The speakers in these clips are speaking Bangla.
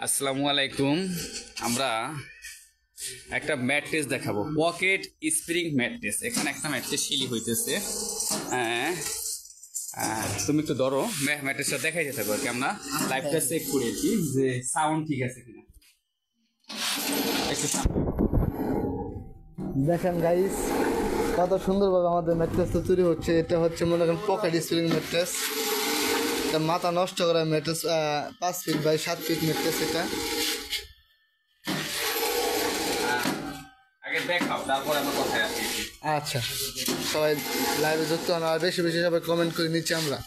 আসসালামু আলাইকুম। আমরা একটা ম্যাট্রেস দেখাবো, পকেট স্প্রিং ম্যাট্রেস। এখানে একটা ম্যাট্রেস শিলি হইতেছে। তুমি একটু ধরো, ম্যাট্রেসটা দেখাই যেতে পারো কি আমরা লাইভটা চেক করি আর কি, যে সাউন্ড ঠিক আছে কিনা। একটু দেখেন গাইস, কত সুন্দরভাবে আমাদের ম্যাট্রেসটা তৈরি হচ্ছে। এটা হচ্ছে মনে করেন পকেট স্প্রিং ম্যাট্রেস। এটা মাথা নষ্ট করা mattress, 5 feet by 7 feet mattress এটা। আগে দেখাও, তারপরে আমরা কথায় আসি। আচ্ছা, সবাই লাইভে যুক্ত হন আর বেশি বেশি সবাই কমেন্ট করে নিচ্ছি আমরা।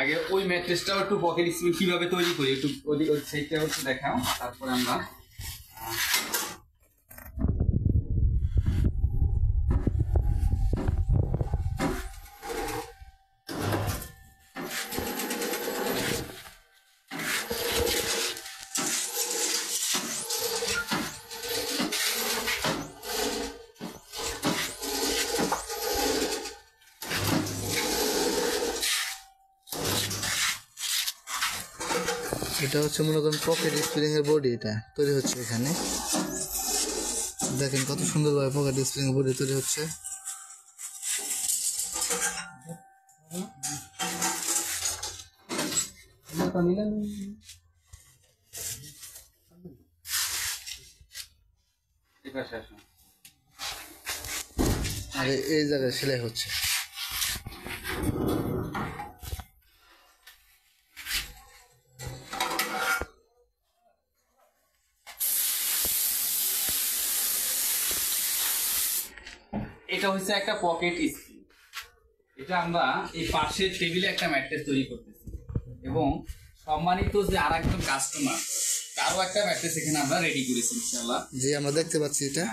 আগে ওই ম্যাট্রেসটাও একটু পকেট স্প্রিং কিভাবে তৈরি করি একটু ওই সেইটা একটু দেখাও, তারপরে আমরা এটা হচ্ছে মনে করেন পকেট স্প্রিং এর বডি, এটা তৈরি হচ্ছে এখানে। দেখেন কত সুন্দরভাবে পকেট স্প্রিং এর বডি তৈরি হচ্ছে। আর এই জায়গায় সেলাই হচ্ছে। এটা হচ্ছে একটা পকেট স্প্রিং। এটা আমরা এই পাশের টেবিলে একটা ম্যাট্রেস তৈরি করতেছি, এবং সম্মানিত যে আর একজন কাস্টমার, তারও একটা ম্যাট্রেস এখানে আমরা রেডি করেছি ইনশাআল্লাহ। জি, আমরা দেখতে পাচ্ছি এটা।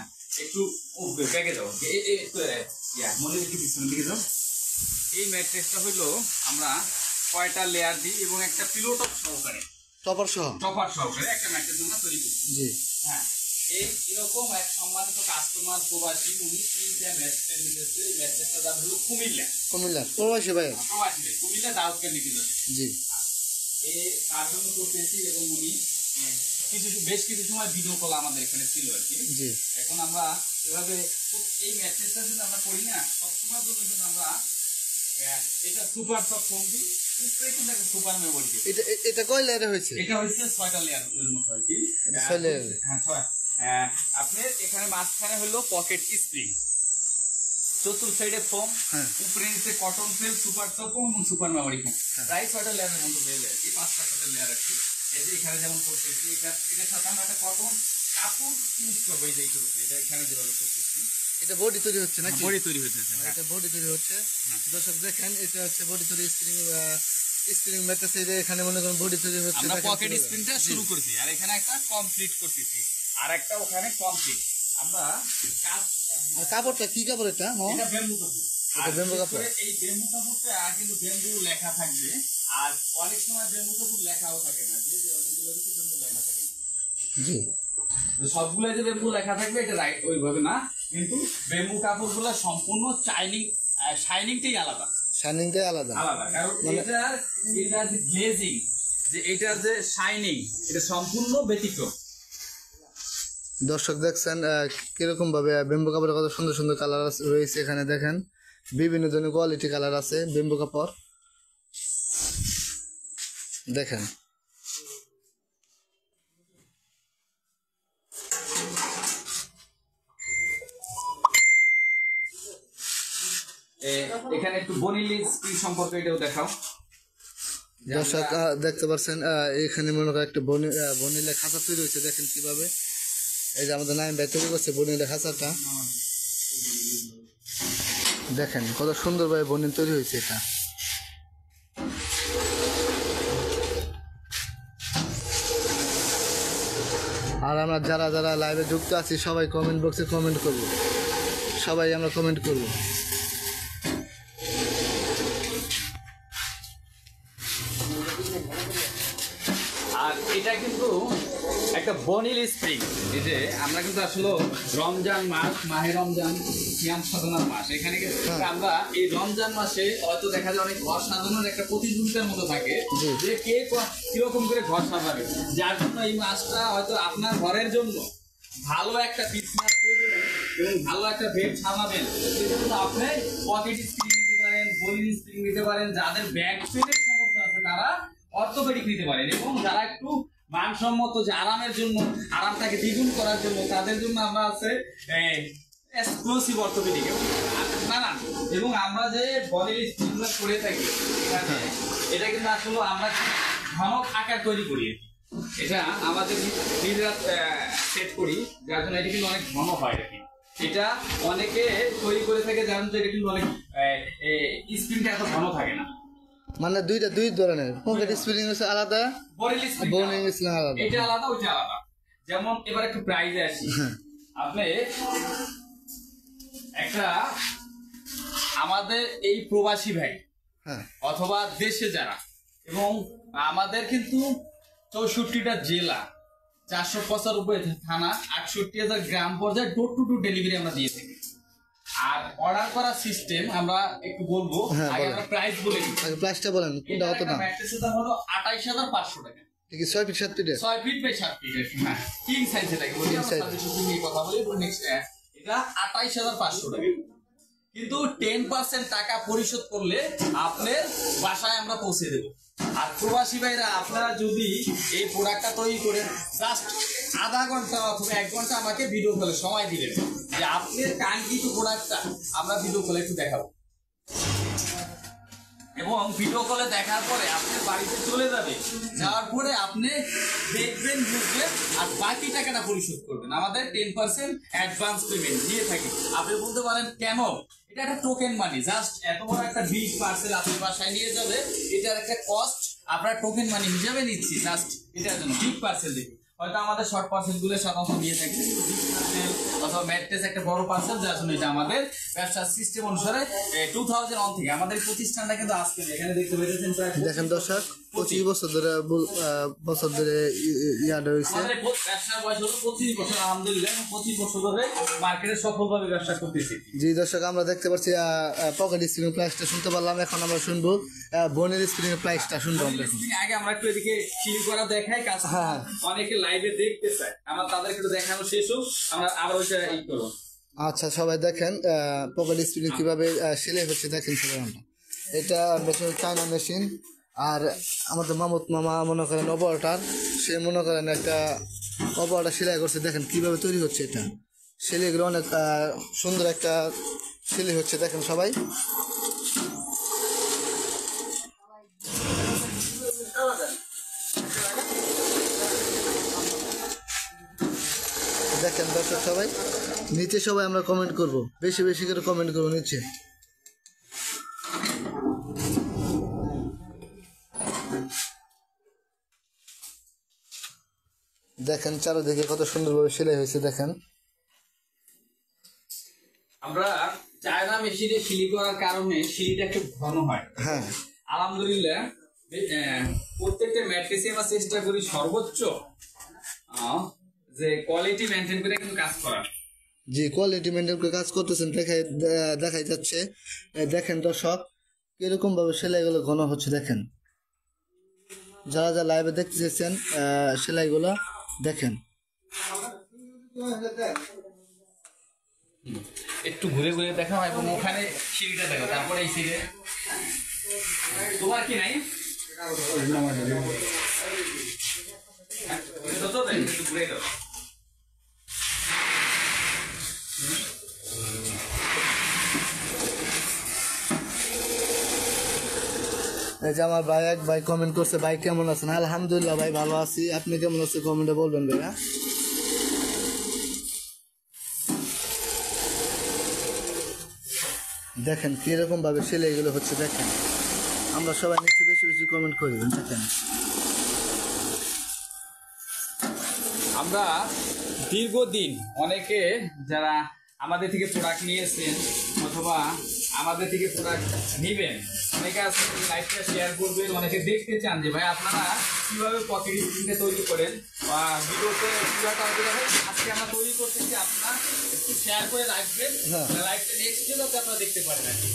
একটু ব্যাগে যাও, মনে একটু পিছনের দিকে যাও। এই ম্যাট্রেসটা হইলো আমরা কয়টা লেয়ার দিই এবং একটা পিলো টপ সহকারে, টপার সহকারে একটা ম্যাট্রেস আমরা তৈরি করছি। জি হ্যাঁ, এই এরকম এক সম্মানিত কাস্টমার প্রবাসী, উনি তিনটা ম্যাট্রেস নিতেছে। এই ম্যাট্রেসটা দাম হলো কুমিল্লা প্রবাসী ভাই, কুমিল্লা দাউদকে নিতে যাবে। জি, এই তার জন্য করতেছি, এবং উনি বেশ কিছু সময় ভিডিও কল আমাদের এখানে ছিল আর কি। জি, এখন আমরা এভাবে এই ম্যাট্রেসটা যদি আমরা করি না, সবসময়ের জন্য কিন্তু আমরা এটা সুপার সফট ফোম দিই, উপরে কিন্তু একটা সুপার মেমোরি দিই। এটা কয় লেয়ারে হয়েছে? এটা হচ্ছে 6টা লেয়ারের মতো আর কি। 6 লেয়ার। হ্যাঁ, আপনার এখানে মাঝখানে হলো পকেট স্প্রিং, চতুর্থ সাইডে ফোম, উপরে নিচে cotton fill, super soft foam এবং সুপার মেমোরি ফোম। প্রায় 6টা লেয়ারের মতো হয়ে যায় আর কি, 5টা লেয়ার আর কি। এই যে এখানে যেমন করতেছি, এটার সাথে আমরা একটা কটন কাপড় ইউজ করবো। এই যে এটা এখানে যেভাবে করতেছি, এটা বডি তৈরি হচ্ছে নাকি? বডি তৈরি হচ্ছে। এটা বডি তৈরি হচ্ছে। দর্শক দেখেন, এটা হচ্ছে বডি তৈরি স্প্রিং ম্যাট্রেস। এই যে এখানে মনে করেন বডি তৈরি হচ্ছে। আমরা পকেট স্প্রিংটা শুরু করছি, আর এখানে একটা কমপ্লিট করতেছি, আর একটা ওখানে কমপ্লিট। আমরা কাজ, আর কাপড়টা কি কাপড়? এটা এটা বেম্বু কাপড়। এটা বেম্বু কাপড়। এই বেম্বু কাপড়টা কিন্তু বেম্বু লেখা থাকবে, আর অনেক সময় বেম্বু কাপড় লেখাও থাকে না, যে অনেকগুলো কিছু বেম্বু লেখা থাকে না। জি, সবগুলো যে বেম্বু লেখা থাকবে এটা রাইট ওইভাবে না, কিন্তু বেম্বু কাপড়গুলো সম্পূর্ণ শাইনিংটাই আলাদা। কারণ এটার যে গ্লেজিং, যে এটার যে শাইনিং, এটা সম্পূর্ণ ব্যতিক্রম। দর্শক দেখছেন কিরকম ভাবে বেম্বু কাপড়ের কত সুন্দর সুন্দর কালার রয়েছে এখানে। দেখেন বিভিন্ন ধরনের কোয়ালিটি কালার আছে বেম্বু কাপড়। দেখেন এখানে একটু বনিলি স্প্রিং সম্পর্কে এটাও দেখাও। দর্শক দেখতে পাচ্ছেন এখানে মনে করেন একটা বনিলা খাঁচা তৈরি হয়েছে। দেখেন কিভাবে, এই যে আমাদের নাইম ভাই তৈরি করছে বনিলা খাঁচাটা। দেখেন কত সুন্দরভাবে বনিল তৈরি হয়েছে এটা। আর আমরা যারা যারা লাইভে যুক্ত আছি সবাই কমেন্ট বক্সে কমেন্ট করব, সবাই আমরা কমেন্ট করব। আর এটা কিন্তু একটা বনিল স্প্রিং। এই যে আমরা কিন্তু আসলে রমজান মাস, মাহে রমজান, সিয়াম সাধনার মাস, এখানে কিন্তু আমরা এই রমজান মাসে হয়তো দেখা যায় অনেক ঘর সাজানোর একটা প্রতিযোগিতার মতো থাকে যে কে কিরকম করে ঘর সাজাবে। যার জন্য এই মাসটা হয়তো আপনার ঘরের জন্য ভালো একটা বিছানা এবং ভালো একটা বেড সাজাবেন, সেজন্য আপনি পকেট স্প্রিং নিতে পারেন, বনিল স্প্রিং নিতে পারেন। যাদের ব্যাক পেনের সমস্যা আছে তারা অর্থোপেডিক নিতে পারেন, এবং যারা একটু মানসম্মত যে আরামের জন্য, আরামটাকে দ্বিগুণ করার জন্য, তাদের জন্য আমরা আছে এক্সক্লুসিভ অর্থোপেডিক নানান। এবং আমরা যে বডির স্প্রিংগুলো করে থাকি এটা কিন্তু আসলে আমরা ঘন আকার তৈরি করি। এটা আমাদের নিজেরা সেট করি, যার জন্য এটা কিন্তু অনেক ঘন হয় আর কি। এটা অনেকে তৈরি করে থাকে, যার জন্য এটা কিন্তু অনেক স্প্রিংটা এত ঘন থাকে না। মানে দুই ধরনের পকেট স্প্রিং হচ্ছে আলাদা, বনিল স্প্রিং আলাদা। এটা আলাদা, ওইটা আলাদা। যেমন এবার একটু প্রাইজে আসি। আপনি একটা আমাদের এই প্রবাসী ভাই অথবা দেশে যারা, এবং আমাদের কিন্তু 64টা জেলা, 495 থানা, 68,000 গ্রাম পর্যায়ে ডোর টু ডোর ডেলিভারি আমরা দিয়ে থাকি। আর অর্ডার করার সিস্টেম আমরা একটু বলবো, আগে আমরা প্রাইস বলে দিই। প্রাইসটা বলেন কোনটা কত দাম? ম্যাট্রেসের দাম হলো 28,500 টাকা। ঠিক আছে, 6 feet 7 feet 6 feet by 7 feet. হ্যাঁ, কিং সাইজ এটাকে বলি। আমরা সাজেশন নিয়ে কথা বলি। নেক্সট এটা 28,500 টাকা। কিন্তু 10% টাকা পরিশোধ করলে আপনার বাসায় আমরা পৌঁছে দেব। আর প্রবাসী ভাইরা আপনারা যদি এই প্রোডাক্টটা তৈরি করেন, জাস্ট আধা ঘন্টা অথবা 1 ঘন্টা আমাকে ভিডিও কলে সময় দিবেন যে আপনার কাঙ্ক্ষিত প্রোডাক্টটা আমরা ভিডিও কলে একটু দেখাবো, এবং ভিডিও কলে দেখার পরে আপনি বাড়িতে চলে যাবে, যাওয়ার পরে আপনি দেখবেন, বুঝবেন, আর বাকি টাকাটা পরিশোধ করবেন। আমাদের 10% অ্যাডভান্স পেমেন্ট দিয়ে থাকি। আপনি বলতে পারেন কেন? এটা একটা টোকেন মানি। জাস্ট এত বড় একটা বিগ পার্সেল আপনি বাসায় নিয়ে যাবে, এটার একটা কস্ট আমরা টোকেন মানি হিসাবে নিচ্ছি। জাস্ট এটার জন্য বিগ পার্সেল দেখি, হয়তো আমাদের শর্ট পার্সেল গুলো সাধারণত নিয়ে থাকি, অথবা ম্যাট্রেস একটা বড় পার্সেল, যার জন্য এটা আমাদের ব্যবসার সিস্টেম অনুসারে 2001 থেকে আমাদের প্রতিষ্ঠানটা কিন্তু আজকে এখানে দেখতে পেয়েছেন। দেখেন দর্শক, 25 বছর ধরে ইয়াদ হয়েছে। আমাদের ব্যবসার বয়স হলো 25 বছর। আলহামদুলিল্লাহ 25 বছর ধরে মার্কেটে সফলভাবে ব্যবসা করতেছি। জি দর্শক, আমরা দেখতে পাচ্ছি পকেট স্প্রিং প্রাইসটা শুনতে পারলাম। এখন আমরা শুনবো বনিল স্প্রিং এর প্রাইসটা শুনবো আমরা। আগে আমরা একটু এদিকে সিল করা দেখাই, কাজ অনেকে লাইভে দেখতে চায়, আমরা তাদেরকে একটু দেখানো শেষ হোক, আমরা আবার ওইটা ই করব। আচ্ছা, সবাই দেখেন পকেট স্প্রিং কিভাবে সেলাই হচ্ছে দেখেন সবাই। আমরা এটা মেশিন, চায়না মেশিন। আর আমাদের মামুদ মামা মনে করেন অপারেটর, সে মনে করেন একটা অপারেটর সেলাই করছে। দেখেন কিভাবে তৈরি হচ্ছে এটা। সেলাইগুলো অনেক সুন্দর একটা সেলাই হচ্ছে, দেখেন সবাই। দেখেন দর্শক সবাই, নিচে সবাই আমরা কমেন্ট করব, বেশি বেশি করে কমেন্ট করবো নিচে। দেখেন চারিদিকে কত সুন্দরভাবে সেলাই হয়েছে। দেখেন আমরা চায়না মেশিনে সিলি করার কারণে সিলিটা একটু ঘন হয়। হ্যাঁ, আলহামদুলিল্লাহ প্রত্যেকটা ম্যাট্রেসে আমরা চেষ্টা করি সর্বোচ্চ যে কোয়ালিটি মেনটেন করে কিন্তু কাজ করার। জি, কোয়ালিটি মেনটেন করে কাজ করতেছেন, দেখাই যাচ্ছে। দেখেন দর্শক কিরকম ভাবে সেলাইগুলো ঘন হচ্ছে। দেখেন যারা যারা লাইভে দেখতে চেয়েছেন সেলাইগুলো দেখেন। একটু ঘুরে ঘুরে দেখাও, এবং ওখানে সিঁড়িটা দেখো, তারপরে এই সিঁড়ে তোমার কি নাই একটু ঘুরে দাও। এই যে আমার ভাই, এক ভাই কমেন্ট করছে, ভাই কেমন আছেন? আলহামদুলিল্লাহ ভাই, ভালো আছি। আপনি কেমন আছেন কমেন্টে বলবেন ভাইয়া। দেখেন কিরকম ভাবে সেলাইগুলো হচ্ছে। দেখেন আমরা সবাই নিচে বেশি বেশি কমেন্ট করি। দেখেন আমরা দীর্ঘদিন অনেকে যারা আমাদের থেকে প্রোডাক্ট নিয়েছেন অথবা আমাদের থেকে প্রোডাক্ট নিবেন, অনেকে লাইভটা শেয়ার করবেন, অনেকে দেখতে চান যে ভাই আপনারা কিভাবে পকেট স্প্রিংটা তৈরি করেন ভিডিওতে পুরোটা দেখাই। আজকে আমরা তৈরি করতেছি, আপনারা একটু শেয়ার করে রাখবেন, লাইভটা নেক্সট ডে যাতে আপনারা দেখতে পারেন আর কি।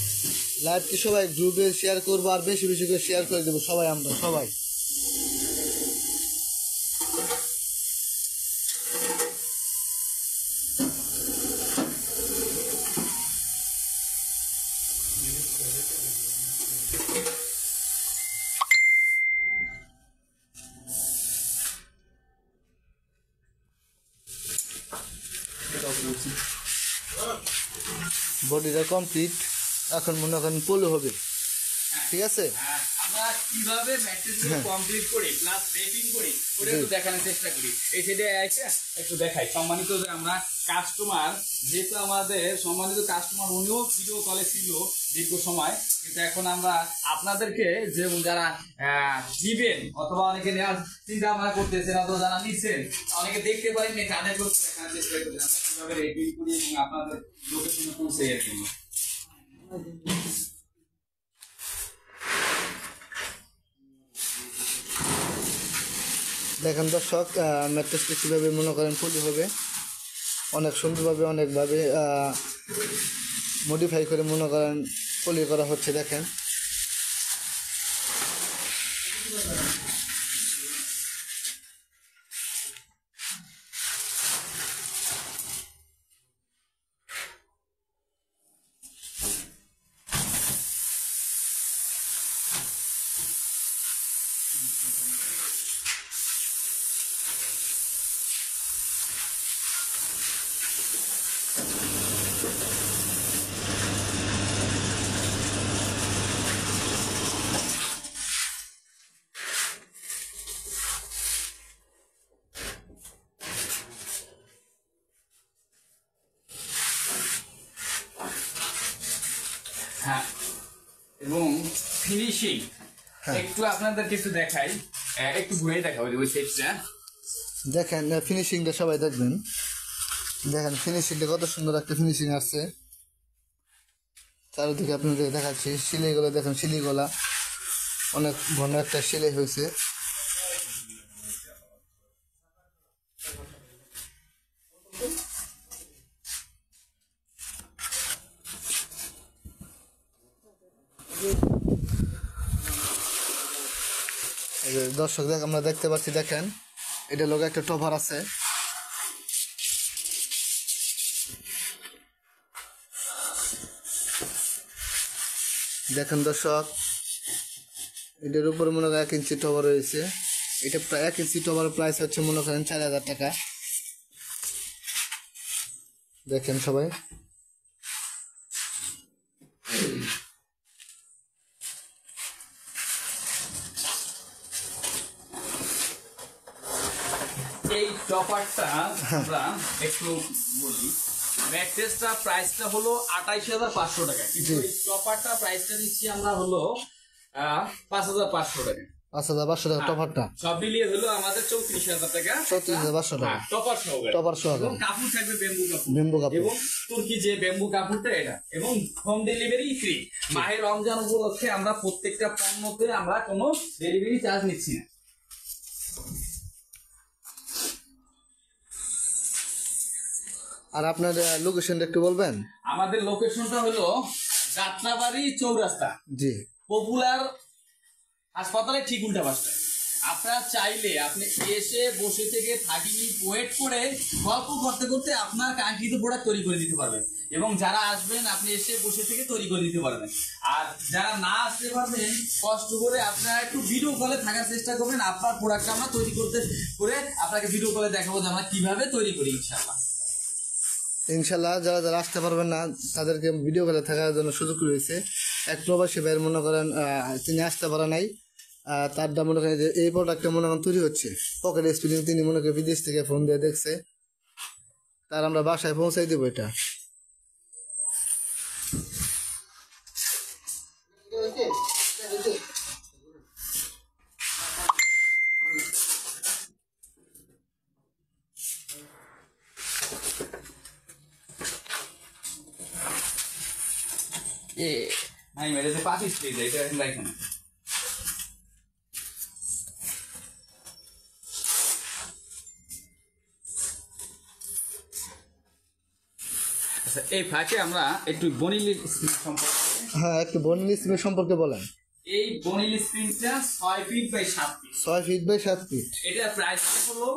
লাইভটি সবাই গ্রুপে শেয়ার করবো আর বেশি বেশি করে শেয়ার করে দেবো সবাই, আমরা সবাই। বডিটা কমপ্লিট, এখন মনে করেন পলো হবে, ঠিক আছে। আমরা কিভাবে ম্যাট্রিক্স কমপ্লিট করি প্লাস রেটিং করি ওটা একটু দেখানোর চেষ্টা করি। এই সাইডে একটু দেখাই। সম্মানিত যে আমরা কাস্টমার, যেহেতু আমাদের সম্মানিত কাস্টমার উনিও ভিডিও কলে ছিল দীর্ঘ সময়, কিন্তু এখন আমরা আপনাদেরকে যে যারা দিবেন অথবা অনেকে নেওয়ার চিন্তা ভাবনা করতেছেন অথবা যারা নিচ্ছেন অনেকে দেখতে পারেন তাদের দেখানোর চেষ্টা করি আমরা কিভাবে রেটিং করি এবং আপনাদের লোকেশনে পৌঁছে এর জন্য। দেখেন দর্শক, ম্যাট্রেসটি কীভাবে মনে করেন পলি হবে, অনেক সুন্দরভাবে অনেকভাবে মডিফাই করে মনে করেন পলি করা হচ্ছে। দেখেন হ্যাঁ, এবং ফিনিশিং একটু আপনাদেরকে একটু দেখাই, একটু ঘুরে দেখাবো ওই সাইডটা। দেখেন ফিনিশিংটা সবাই দেখবেন, দেখেন ফিনিশিংটা কত সুন্দর একটা ফিনিশিং আসছে। চারিদিকে আপনাদের দেখাচ্ছি সিলাইগুলো, দেখেন সিলাইগুলা অনেক ঘন একটা সেলাই হয়েছে। দর্শক দেখ আমরা দেখতে পাচ্ছি, দেখেন এটা লোক একটা টপার আছে, দেখেন দর্শক এটার উপরে মনে করেন 1 ইঞ্চি টপার রয়েছে। এটা প্রায় 1 ইঞ্চি টপার প্রাইস হচ্ছে মনে করেন 4000 টাকা। দেখেন সবাই এই টপারটা আমরা একটু বলি, ম্যাট্রেসটা প্রাইসটা হলো 28500 টাকা, কিন্তু এই টপারটা প্রাইসটা দিচ্ছি আমরা হলো 5500 টাকা। 5500 টাকা টপারটা, সব মিলিয়ে হলো আমাদের 34000 টাকা, 34500 টাকা টপার সহকারে। টপার সহ। এবং কাপড় থাকবে বেম্বু কাপড়, বেম্বু কাপড় এবং তুর্কি যে বেম্বু কাপড়টা এটা, এবং হোম ডেলিভারি ফ্রি। মাহে রমজান উপলক্ষে আমরা প্রত্যেকটা পণ্যতে আমরা কোনো ডেলিভারি চার্জ নিচ্ছি না। আর আপনার লোকেশনটা একটু বলবেন? আমাদের লোকেশনটা হলো যাত্রাবাড়ি চৌরাস্তা, জি, পপুলার হাসপাতালের ঠিক উল্টা পাশে। আপনারা চাইলে আপনি এসে বসে থেকে 30 মিনিট ওয়েট করে গল্প করতে করতে আপনার কাঙ্ক্ষিত প্রোডাক্ট তৈরি করে দিতে পারবেন, এবং যারা আসবেন আপনি এসে বসে থেকে তৈরি করে দিতে পারবেন। আর যারা না আসতে পারবেন কষ্ট করে আপনারা একটু ভিডিও কলে থাকার চেষ্টা করবেন, আপনার প্রোডাক্টটা আমরা তৈরি করতে করে আপনাকে ভিডিও কলে দেখাবো যে আমরা কিভাবে তৈরি করি ইনশাআল্লাহ। ইনশাল্লাহ যারা যারা আসতে পারবেন না তাদেরকে ভিডিও কলে থাকার জন্য সুযোগ রয়েছে। এক প্রবাসী ভাইয়ের মনে করেন তিনি আসতে পারে নাই, তারটা মনে করেন যে এই প্রোডাক্টটা মনে করেন তৈরি হচ্ছে পকেট স্প্রিং, তিনি মনে করেন বিদেশ থেকে ফোন দিয়ে দেখছে, তার আমরা বাসায় পৌঁছাই দেবো এটা। আমি মেরেতে 5 স্টেজ এটা রাখেন। আচ্ছা, এই ফাঁকে আমরা একটু বনিল স্প্রিং সম্পর্কে, হ্যাঁ একটু বনিল স্প্রিং সম্পর্কে বলেন। এই বনিল স্প্রিংটা 6 feet by 7 feet. 6 feet by 7 feet. এটা প্রাইস হলো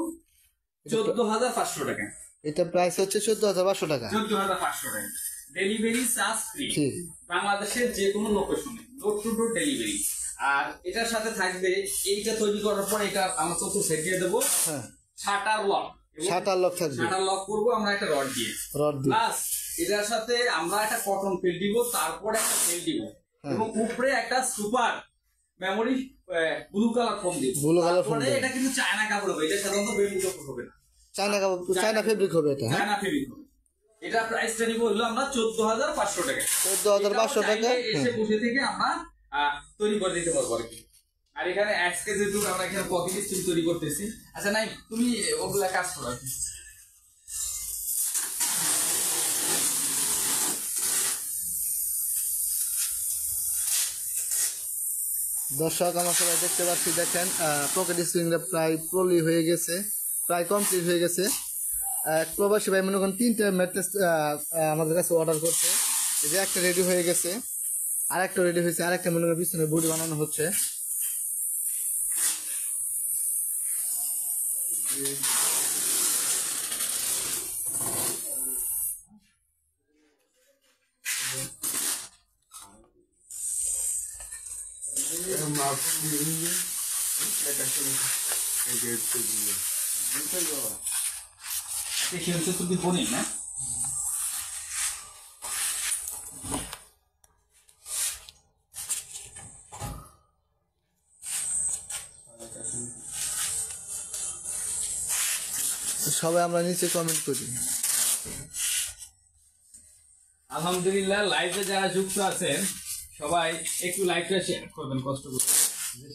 14,500 টাকা। এটা প্রাইস হচ্ছে 14,500 টাকা। 14,500 টাকা। ডেলিভারি চার্জ ফ্রি, বাংলাদেশের যে কোনো লোকেশনে ডোর টু ডোর ডেলিভারি। আর এটার সাথে থাকবে, এইটা তৈরি করার পর এটা আমরা চতুর্থ সেট দিয়ে দেবো শাটার লক। শাটার লক থাকবে, শাটার লক করবো আমরা একটা রড দিয়ে। প্লাস এটার সাথে আমরা একটা কটন ফিল দিব, তারপর একটা ফিল দিব, এবং উপরে একটা super memory blue colour foam দিব। তারপরে এটা কিন্তু চায়না কাপড় হবে, এটা সাধারণত বেম্বু কাপড় হবে না, চায়না ফেব্রিক হবে। এটা চায়না ফেব্রিক হবে। এটা প্রাইসটা নিব হলো আমরা 14,500 টাকা। 14,500 টাকা এসে বসে থেকে আমরা তৈরি করে দিতে পারবো আর কি। আর এখানে এক্সকে যেহেতু আমরা এখানে পকেট স্টিল তৈরি করতেছি। আচ্ছা নাই, তুমি ওগুলা কাজ করো। দর্শক আমরা সবাই দেখতে পাচ্ছি, দেখেন পকেট স্প্রিংটা প্রায় পলি হয়ে গেছে, প্রায় কমপ্লিট হয়ে গেছে। এক প্রবাসী ভাই মনে করেন 3টা ম্যাট্রেস আমাদের কাছে অর্ডার করছে। এই যে একটা রেডি হয়ে গেছে, আর একটা রেডি হয়েছে, আর একটা মনে করেন পিছনে বডি বানানো হচ্ছে। তুমি বনি না সবাই আমরা নিচে কমেন্ট করি। আলহামদুলিল্লাহ, লাইভে যারা যুক্ত আছেন সবাই একটু লাইভটা শেয়ার করবেন, কষ্ট করে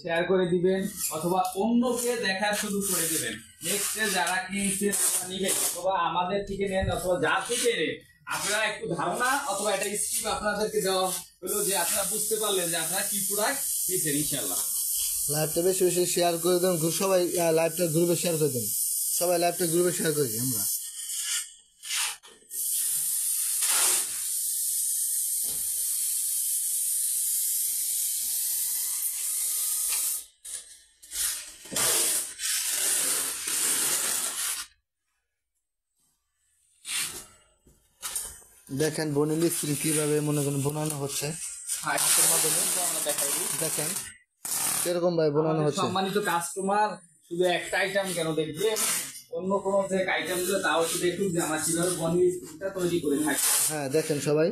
শেয়ার করে দিবেন, অথবা অন্যকে দেখার সুযোগ করে দিবেন। নেক্সটে যারা কিনছে নিবেন, অথবা আমাদের থেকে নেন, অথবা যার থেকে নেন, আপনারা একটু ধারণা অথবা একটা স্কিপ আপনাদেরকে দেওয়া হলো, যে আপনারা বুঝতে পারলেন যে আপনারা কি প্রোডাক্ট নিচ্ছেন। ইনশাআল্লাহ লাইভটা বেশি বেশি শেয়ার করে দেন, সবাই লাইভটা গ্রুপে শেয়ার করে দেন, সবাই লাইভটা গ্রুপে শেয়ার করি আমরা। দেখেন বনিল স্প্রিং কিভাবে মনে করেন বোনানো হচ্ছে, দেখেন কিরকম ভাবে বোনানো হচ্ছে। সম্মানিত কাস্টমার, শুধু একটা আইটেম কেন দেখবেন, অন্য কোনো যে আইটেম গুলো তাও একটু দেখুন যে আমার কিভাবে বনিল স্প্রিংটা তৈরি করে থাকে। হ্যাঁ দেখেন সবাই,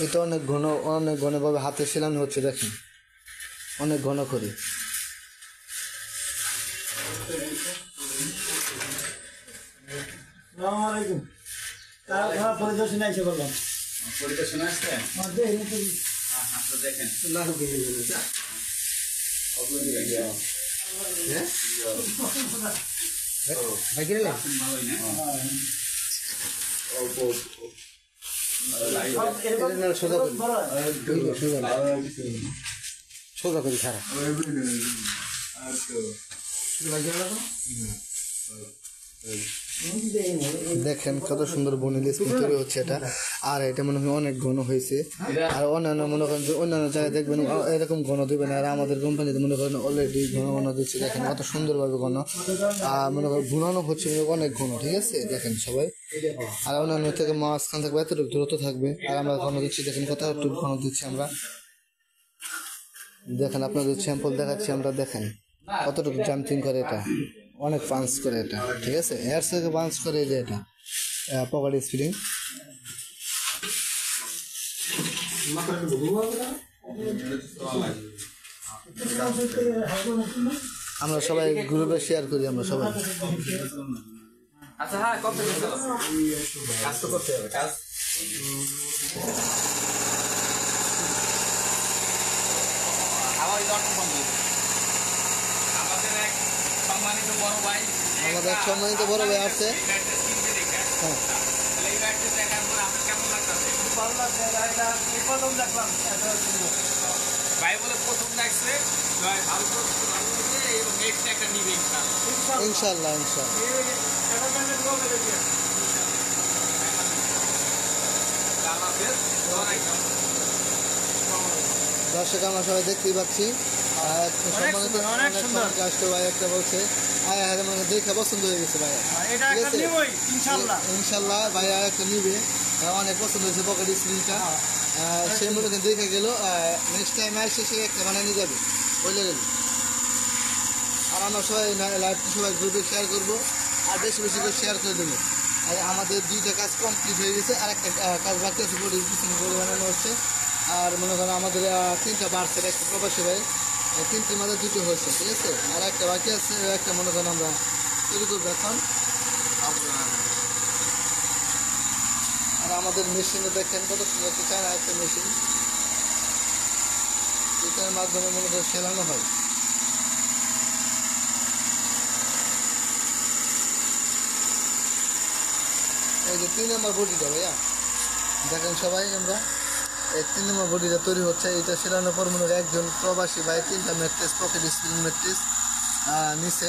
এটা অনেক ঘন ভাবে হাতে সেলানো হচ্ছে। দেখেন অনেক ঘন করে। পরিদর্শনে আসছে দেখেন সোজা করি খারাপ। দেখেন কত সুন্দর বনিল স্প্রিং তৈরি হচ্ছে এটা। আর এটা মনে হয় অনেক ঘন হয়েছে, আর অন্যান্য মনে করেন যে অন্যান্য জায়গায় দেখবেন এরকম ঘন দেবে না, আর আমাদের কোম্পানিতে মনে করেন অলরেডি ঘন দিচ্ছে। দেখেন কত সুন্দরভাবে ঘন, আর মনে করেন ঘুরানো হচ্ছে অনেক ঘন, ঠিক আছে দেখেন সবাই। আর অন্যান্য থেকে মাঝখান থাকবে এতটুকু দূরত্ব থাকবে, আর আমরা ঘন দিচ্ছি। দেখেন কতটুকু ঘন দিচ্ছি আমরা, দেখেন আপনাদের স্যাম্পল দেখাচ্ছি আমরা। দেখেন কতটুকু জাম্পিং করে, এটা অনেক পাঞ্চ করে এটা, ঠিক আছে এর থেকে পাঞ্চ করে যে এটা পকেট স্প্রিং। আমরা সবাই গ্রুপে শেয়ার করি, আমরা সবাই। আচ্ছা হ্যাঁ, কত কাজ তো করতে হবে, কাজ আমাদের এক সম্মানিত বড় ভাই আছে। হ্যাঁ, ভালো লাগছে, প্রথম দেখলাম। ভাই বলে প্রথম দেখছে ভাই ভালো করছে এবং নেক্সট একটা নিবে ইনশাল্লাহ ইনশাল্লাহ। দর্শক আমরা সবাই দেখতেই পাচ্ছি ভাই একটা বলছে দেখে পছন্দ হয়ে গেছে ভাই, ইনশাল্লাহ ভাই আর একটা নিবে, অনেক পছন্দ হয়েছে পকেট স্ক্রিনটা। সে মনে করেন দেখে গেল, নেক্সট টাইম আসে সে একটা বানিয়ে নিয়ে যাবে বলে গেল। আর আমরা সবাই লাইভটি সবাই গ্রুপে শেয়ার করবো আর বেশি বেশি করে শেয়ার করে দেবো। আর আমাদের 2টা কাজ কমপ্লিট হয়ে গেছে, আর একটা কাজ বাকি আছে বলে বানানো হচ্ছে। আর মনে করেন আমাদের 3টা বাড়ছে, একটা প্রবাসী ভাই 3টির মাঝে 2টো হয়েছে, ঠিক আছে। আর একটা বাকি আছে, একটা মনে করেন আমরা তৈরি করবো এখন। আর আমাদের মেশিনে দেখেন কত সুন্দর একটা চায়না একটা মেশিন, এটার মাধ্যমে মনে করেন সেলানো হয়। এই যে 3 নম্বর বডিটা ভাইয়া দেখেন সবাই, আমরা এই 3 নম্বর বডিটা তৈরি হচ্ছে। এটা সেলানোর পর মনে হয় একজন প্রবাসী ভাই 3টা ম্যাট্রেস পকেট স্প্রিং ম্যাট্রেস নিচে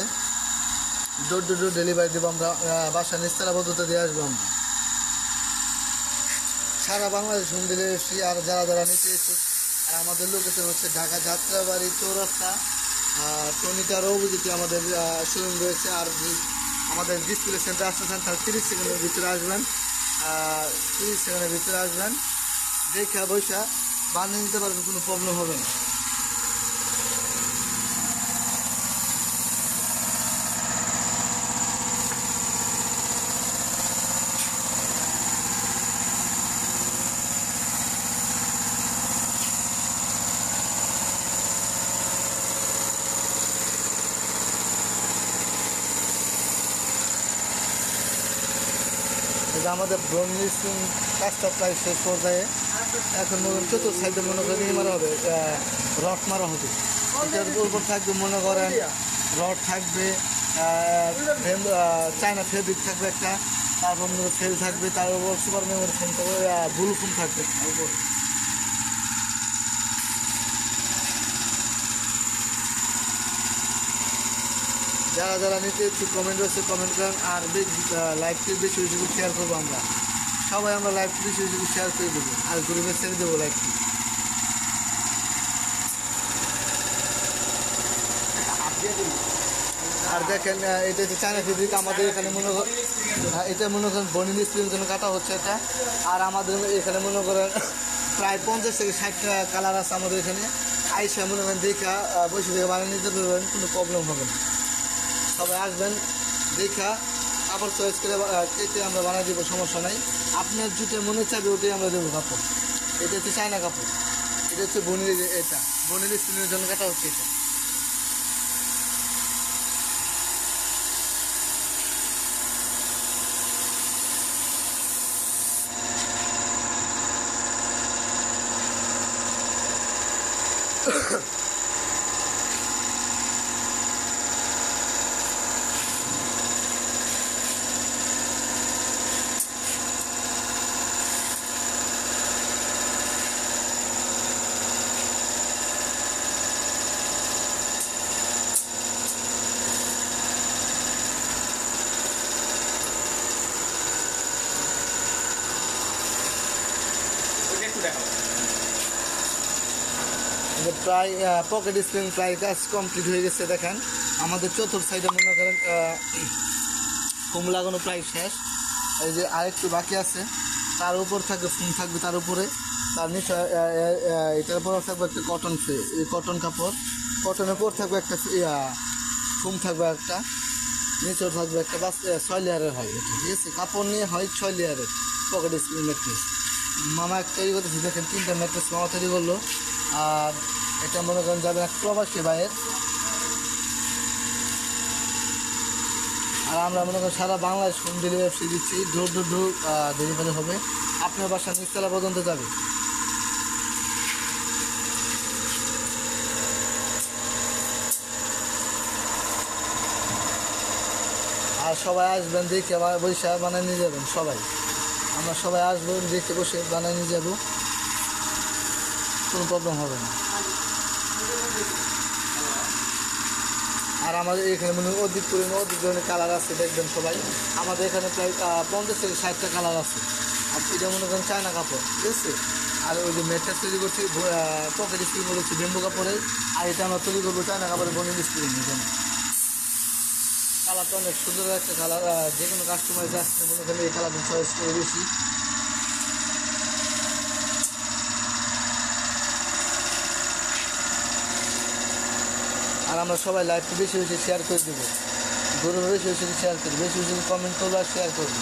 ডোর টু ডোর ডেলিভারি দেবো আমরা, বাসা নিস্তারা পদ্ধতি দিয়ে আসবো আমরা সারা বাংলাদেশ হোম ডেলিভারি ফ্রি। আর যারা যারা নিতে ইচ্ছুক, আর আমাদের লোকেশন হচ্ছে ঢাকা যাত্রাবাড়ি চৌরাস্তা টনিটার অভিজিতে আমাদের শোরুম রয়েছে। আর আমাদের ডিসপ্লে সেন্টার আসতেছেন, তার 30 সেকেন্ডের ভিতরে আসবেন, 30 সেকেন্ডের ভিতরে আসবেন, দেখা বৈশা বানিয়ে নিতে পারবেন, কোনো প্রবলেম হবে না। আমাদের ব্রোনলি কাজটা প্রায় শেষ পর্যায়ে, এখন মনে করেন চতুর্থ সাইডে মনে করেন মারা হবে, রড মারা হবে। এটার উপর থাকবে মনে করেন রড থাকবে, চায়না ফেব্রিক থাকবে একটা, তারপর মনে ফেল থাকবে, তার উপর সুপার মেমোরি ফোন থাকবে, ব্লু ফোন থাকবে উপর। যারা যারা নিতে ইচ্ছুক কমেন্ট রয়েছে কমেন্ট করেন। আর লাইভটি বেশি বেশি করে শেয়ার করবো আমরা সবাই, আমরা লাইভটি বেশি বেশি করে শেয়ার করে দেবো আর গ্রুপে ছেড়ে দেবো লাইভটি। আর দেখেন এটা হচ্ছে চায়না ফেব্রিক, আমাদের এখানে মনে করেন এটা মনে করেন বনিল স্প্রিংয়ের জন্য কাটা হচ্ছে এটা। আর আমাদের এখানে মনে করেন প্রায় 50 থেকে 60টা কালার আছে আমাদের এখানে, আইসা মনে করেন দেখা বসে থেকে বানিয়ে নিতে পারবেন, কোনো প্রবলেম হবে না। সবাই আসবেন, দেখা কাপড় চয়েস করে কেটে আমরা বানিয়ে দেবো, সমস্যা নাই। আপনার যেটা মনে চাইবে ওটাই আমরা দেবো কাপড়। এটা হচ্ছে চায়না কাপড়, এটা হচ্ছে বনিল, এটা বনিল স্প্রিংয়ের জন্য কাটা হচ্ছে এটা। প্রায় পকেট স্প্রিং প্রায় কাজ কমপ্লিট হয়ে গেছে। দেখেন আমাদের চতুর্থ সাইডে মনে করেন ফোম লাগানো প্রায় শেষ। এই যে আরেকটু বাকি আছে, তার উপর থাকবে ফোম থাকবে, তার উপরে তার নিচে এটার উপর থাকবে একটা কটন এই কটন কাপড়, কটনের উপর থাকবে একটা ফোম থাকবে একটা, নিচেও থাকবে একটা, বাস 6 লেয়ারের হয় এটা, ঠিক আছে। কাপড় নিয়ে হয় 6 লেয়ারের পকেট স্প্রিং ম্যাট্রেস। মামা তৈরি করতেছি, দেখেন 3টা ম্যাট্রেস মামা তৈরি করলো। আর এটা মনে করেন যাবে এক প্রবাসী ভাইয়ের। আর আমরা মনে করেন সারা বাংলাদেশ হোম ডেলিভারি ফ্রি দিচ্ছি, ডোর টু ডোর ডেলিভারি হবে, আপনার বাসা নিচতলা পর্যন্ত যাবে। আর সবাই আসবেন, দেখে বসে বানিয়ে নিয়ে যাবেন সবাই, আমরা সবাই আসবো, দেখে বসে বানিয়ে নিয়ে যাবো, কোনো প্রবলেম হবে না। আর আমাদের এখানে মনে হয় অধিক ধরনের কালার আছে, দেখবেন সবাই। আমাদের এখানে প্রায় 50 থেকে 60টা কালার আছে। আর এটা মনে করেন চায়না কাপড়, ঠিক আছে। আর ওই যে ম্যাটটা তৈরি করছি পকেট স্প্রিং হচ্ছে বেম্বু কাপড়ের, আর এটা আমরা তৈরি করবো চায়না কাপড়ের বনিং স্প্রিং। এখানে কালারটা অনেক সুন্দর একটা কালার, যে কোনো কাস্টমাইজ আসছে মনে করেন এই কালারটা চয়েস করে বেশি। আর আমরা সবাই লাইভটি বেশি বেশি শেয়ার করে দেবো, গরু বেশি বেশি শেয়ার করি, বেশি বেশি কমেন্ট করবো আর শেয়ার করবো।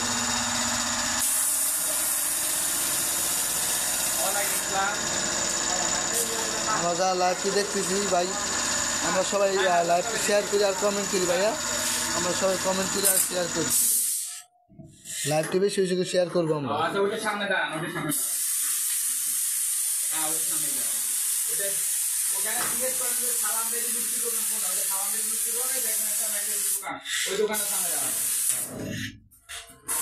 আমরা যারা লাইভটি দেখতেছি ভাই, আমরা সবাই লাইভটি শেয়ার করি আর কমেন্ট করি ভাইয়া। আমরা সবাই কমেন্ট করি আর শেয়ার করি, লাইভটি বেশি বেশি করে শেয়ার করবো আমরা। আচ্ছা ওটা সামনে দাঁড়ান, ওটা সামনে দাঁড়ান। হ্যাঁ ওটা সামনে দাঁড়ান। ওটা ওখানে জিজ্ঞেস করেন যে সালাম দেরি বিক্রি করবেন কোনটা, ওটা সালাম দেরি বিক্রি করবেন, দেখবেন একটা ম্যাটের দোকান, ওই দোকানের সামনে দাঁড়ান।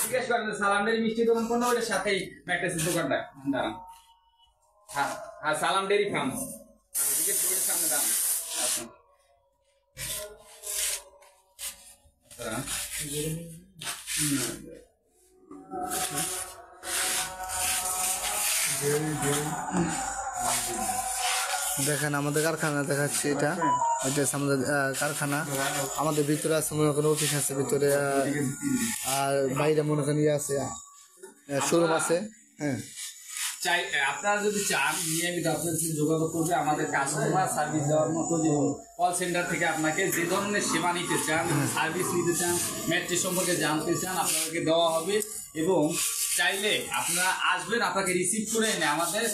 জিজ্ঞেস করেন যে সালাম দেরি মিষ্টি দোকান কোনটা, ওটার সাথেই ম্যাট্রেসের দোকানটা দাঁড়ান। হ্যাঁ হ্যাঁ সালাম দেরি ফার্ম, জিজ্ঞেস করে ওটার সামনে দাঁড়ান। আচ্ছা দাঁড়ান। দেখেন আমাদের কারখানা দেখাচ্ছি, এটা হচ্ছে আমাদের কারখানা। আমাদের ভিতরে আছে মনে করেন অফিস আছে ভিতরে, আর বাইরে মনে করেন ইয়ে আছে, শোরুম আছে। হ্যাঁ চাই আপনারা যদি চান নিয়মিত আপনার সাথে যোগাযোগ করবে, আমাদের কাস্টমার সার্ভিস দেওয়ার মতো যে কল সেন্টার থেকে আপনাকে যে ধরনের সেবা নিতে চান, সার্ভিস নিতে চান, ম্যাট্রেস সম্পর্কে জানতে চান, আপনাদেরকে দেওয়া হবে। এবং চাইলে আপনারা আসবেন, আপনাকে রিসিভ করে এনে আমাদের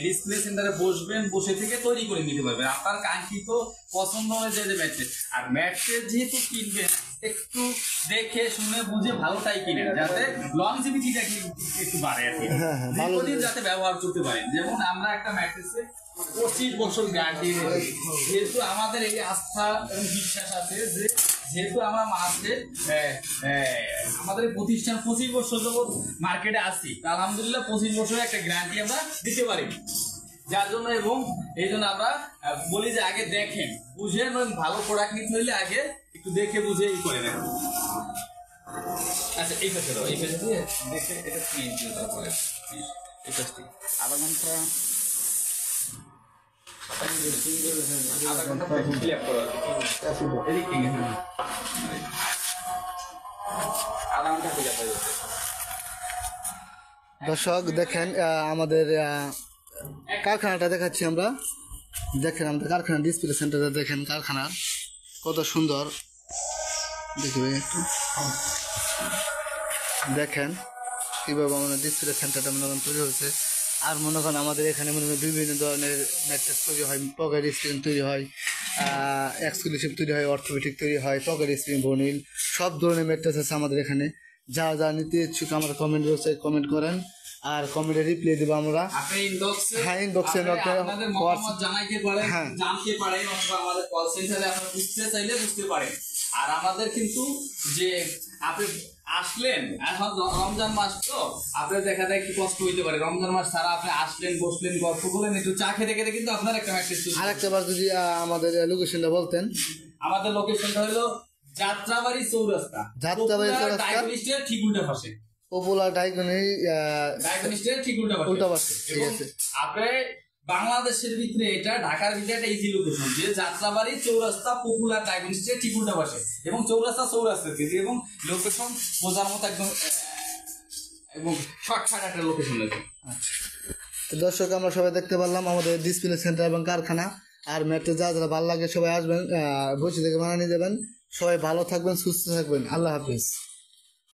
ডিসপ্লে সেন্টারে বসবেন, বসে থেকে তৈরি করে নিতে পারবেন আপনার কাঙ্ক্ষিত পছন্দ অনুযায়ী ম্যাট্রেস। আর ম্যাট্রেস যেহেতু কিনবেন একটু দেখে শুনে বুঝে ভালোটাই কিনেন, যাতে লংজিভিটিটা একটু বাড়ে আর কি, দীর্ঘদিন যাতে ব্যবহার করতে পারেন। যেমন আমরা একটা ম্যাট্রেসে 25 বছর গ্যারান্টি দিই, যেহেতু আমাদের এই আস্থা এবং বিশ্বাস আছে যে যেহেতু আমরা আমাদের প্রতিষ্ঠান 25 বছর যাবত মার্কেটে আসি, আলহামদুলিল্লাহ 25 বছরের একটা গ্যারান্টি আমরা দিতে পারি। যার জন্য এবং এই জন্য আমরা বলি যে আগে দেখেন বুঝেন, ভালো প্রোডাক্ট নিতে হইলে আগে একটু দেখে বুঝে ই করে নেন। আচ্ছা এই পাশে দাও, এই পাশে দিয়ে দেখে এটা প্রিন্ট দিয়ে তারপরে এই পাশে আধা ঘন্টা ক্লিয়ার করো এদিক থেকে। আধা ঘন্টা ক্লিয়ার হয়ে যাচ্ছে। দর্শক দেখেন আমাদের কারখানাটা দেখাচ্ছি আমরা। দেখেন আমাদের কারখানা ডিসপ্লে সেন্টারে, দেখেন কারখানা কত সুন্দর, দেখবে একটু দেখেন কীভাবে আমাদের ডিসপ্লে সেন্টারটা মনে করেন তৈরি হয়েছে। আর মনে করেন আমাদের এখানে মনে করেন বিভিন্ন ধরনের ম্যাট্রেস তৈরি হয়, পকেট স্প্রিং তৈরি হয়, এক্সক্লুসিভ তৈরি হয়, অর্থোপেডিক তৈরি হয়, পকেট স্প্রিং, বনিল, সব ধরনের ম্যাট্রেস আছে আমাদের এখানে। যা যা নিতে ইচ্ছুক আমরা কমেন্ট বক্সে কমেন্ট করেন, আর কমেন্টে রিপ্লাই দেবো আমরা। আপনি ইনবক্সে, হ্যাঁ ইনবক্সে আপনাদের মতামত জানাইতে পারেন, জানতে পারেন, অথবা আমাদের কল সেন্টারে আপনারা বুঝতে চাইলে বুঝতে পারেন। আর আমাদের কিন্তু যে আপনি আসলেন, এখন রমজান মাস তো আপনার দেখা যায় একটু কষ্ট হইতে পারে, রমজান মাস ছাড়া আপনি আসলেন, বসলেন, গল্প করলেন, একটু চা খেতে খেতে কিন্তু আপনার একটা ম্যাট্রেস। আরেকটা বার যদি আমাদের লোকেশনটা বলতেন। আমাদের লোকেশনটা হলো যাত্রাবাড়ি চৌরাস্তা, যাত্রাবাড়ি চৌরাস্তা ডায়াগনস্টিকের ঠিক উল্টা পাশে, পপুলার ডায়াগনস্টিকের ঠিক উল্টা পাশে। ঠিক আছে, আপনি বাংলাদেশের ভিতরে এটা, ঢাকার ভিতরে একটা ইজি লোকেশন, যে যাত্রাবাড়ি চৌরাস্তা পপুলার ডায়াগনস্টিকের ঠিক উল্টা পাশে, এবং চৌরাস্তা এবং লোকেশন বোঝার মতো একদম এবং শর্টকাট একটা লোকেশন আছে। আচ্ছা তো দর্শক আমরা সবাই দেখতে পারলাম আমাদের ডিসপ্লে সেন্টার এবং কারখানা। আর ম্যাট্রেস যারা ভালো লাগে সবাই আসবেন, বসে থেকে বানিয়ে যাবেন। সবাই ভালো থাকবেন, সুস্থ থাকবেন। আল্লাহ হাফিজ।